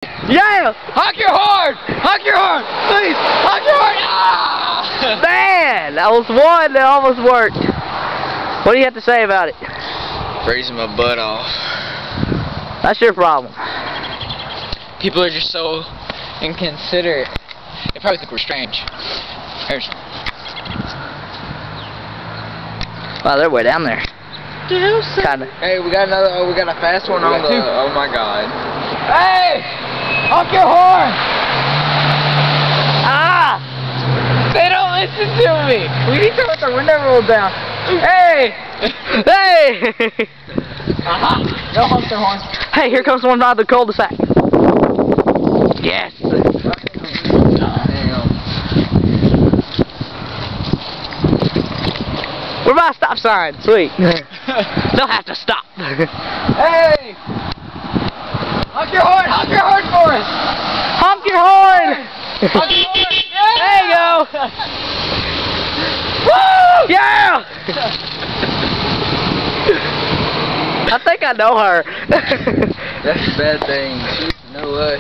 Yeah! Honk your horn! Honk your horn! Please! Honk your horn! Ah! Man! That was one that almost worked. What do you have to say about it? Freezing my butt off. That's your problem. People are just so inconsiderate. They probably think we're strange. Wow, they're way down there. Kinda. Hey, we got another. Oh, we got a fast one on the. Oh my God. Hey! Honk your horn! Ah! They don't listen to me. We need to let the window roll down. Hey! Hey! Go honk their horn. Hey, here comes one out of the cul-de-sac. Yes. We're by a stop sign. Sweet. They'll have to stop. Hey! Honk your horn! Honk your horn for us! Honk your horn! Honk your horn! Yeah! There you go! Woo! Yeah! I think I know her. That's a bad thing. No way.